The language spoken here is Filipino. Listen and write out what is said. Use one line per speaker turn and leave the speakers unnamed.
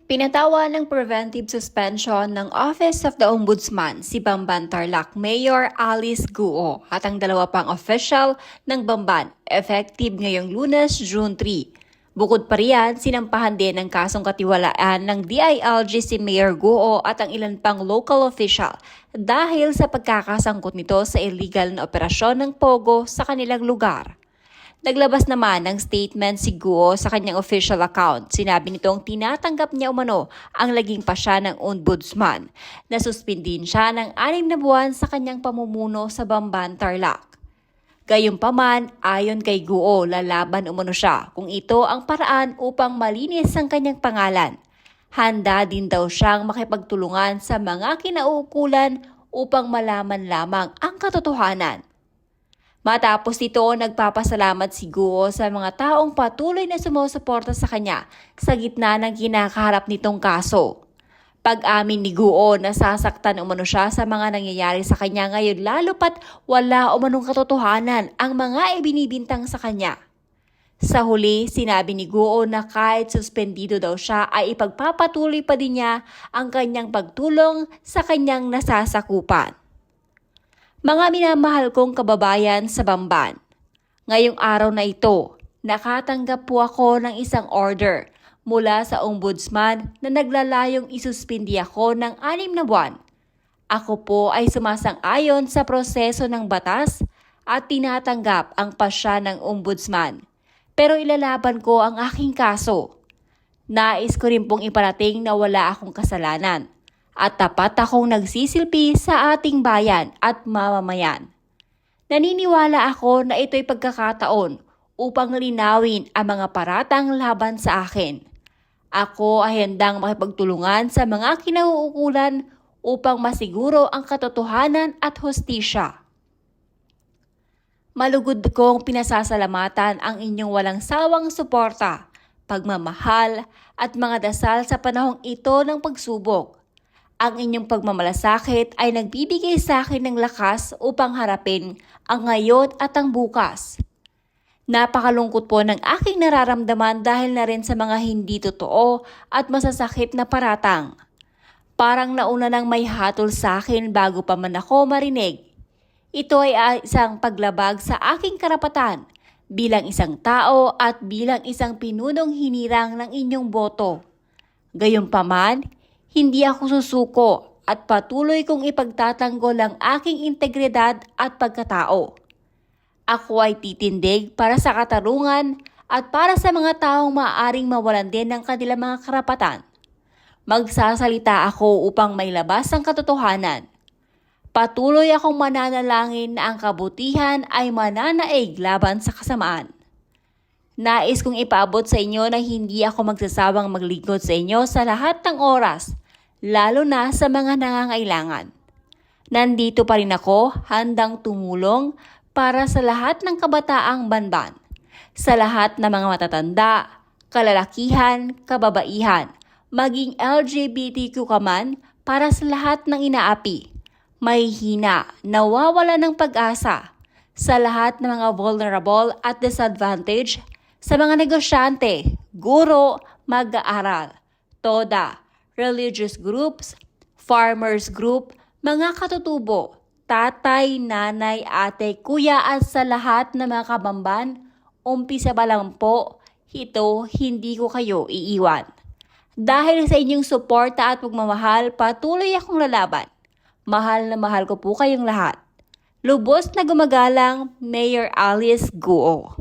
Pinatawa ng preventive suspension ng Office of the Ombudsman si Bamban Tarlac Mayor Alice Guo at ang dalawa pang official ng Bamban effective ngayong Lunes, June 3. Bukod pa riyan, sinampahan din ng kasong katiwalaan ng DILG si Mayor Guo at ang ilan pang local official dahil sa pagkakasangkot nito sa illegal na operasyon ng Pogo sa kanilang lugar. Naglabas naman ng statement si Guo sa kanyang official account. Sinabi nitong tinatanggap niya umano ang laging pasya ng ombudsman. Nasuspindin siya ng 6 na buwan sa kanyang pamumuno sa Bamban Tarlac. Gayunpaman, ayon kay Guo, lalaban umano siya kung ito ang paraan upang malinis ang kanyang pangalan. Handa din daw siyang makipagtulungan sa mga kinauukulan upang malaman lamang ang katotohanan. Matapos ito, nagpapasalamat si Guo sa mga taong patuloy na sumusuporta sa kanya sa gitna ng kinakaharap nitong kaso. Pag-amin ni Guo, nasasaktan umano siya sa mga nangyayari sa kanya ngayon lalo pat wala umanong katotohanan ang mga ibinibintang sa kanya. Sa huli, sinabi ni Guo na kahit suspendido daw siya ay ipagpapatuloy pa din niya ang kanyang pagtulong sa kanyang nasasakupan. Mga minamahal kong kababayan sa Bamban, ngayong araw na ito, nakatanggap po ako ng isang order mula sa ombudsman na naglalayong isuspindi ako ng 6 na buwan. Ako po ay sumasang-ayon sa proseso ng batas at tinatanggap ang pasya ng ombudsman. Pero ilalaban ko ang aking kaso. Nais ko rin pong iparating na wala akong kasalanan at tapat akong nagsisilbi sa ating bayan at mamamayan. Naniniwala ako na ito'y pagkakataon upang linawin ang mga paratang laban sa akin. Ako ay handang makipagtulungan sa mga kinauukulan upang masiguro ang katotohanan at hustisya. Malugod kong pinasasalamatan ang inyong walang sawang suporta, pagmamahal at mga dasal sa panahong ito ng pagsubok. Ang inyong pagmamalasakit ay nagbibigay sa akin ng lakas upang harapin ang ngayon at ang bukas. Napakalungkot po ng aking nararamdaman dahil na rin sa mga hindi totoo at masasakit na paratang. Parang nauna nang may hatol sa akin bago pa man ako marinig. Ito ay isang paglabag sa aking karapatan bilang isang tao at bilang isang pinunong hinirang ng inyong boto. Gayunpaman, hindi ako susuko at patuloy kong ipagtatanggol ang aking integridad at pagkatao. Ako ay titindig para sa katarungan at para sa mga taong maaaring mawalan din ng kanilang mga karapatan. Magsasalita ako upang mailabas ang katotohanan. Patuloy akong mananalangin na ang kabutihan ay mananaig laban sa kasamaan. Nais kong ipaabot sa inyo na hindi ako magsasawang maglingkod sa inyo sa lahat ng oras, lalo na sa mga nangangailangan. Nandito pa rin ako, handang tumulong para sa lahat ng kabataang Bamban, sa lahat ng mga matatanda, kalalakihan, kababaihan, maging LGBTQ ka man, para sa lahat ng inaapi, mahihina, nawawala ng pag-asa, sa lahat ng mga vulnerable at disadvantaged, sa mga negosyante, guro, mag-aaral, TODA, religious groups, farmers group, mga katutubo, tatay, nanay, ate, kuya at sa lahat ng mga kabamban, umpisa pa lang po, hindi ko kayo iiwan. Dahil sa inyong suporta at pagmamahal, patuloy akong lalaban. Mahal na mahal ko po kayong lahat. Lubos na gumagalang, Mayor Alice Guo.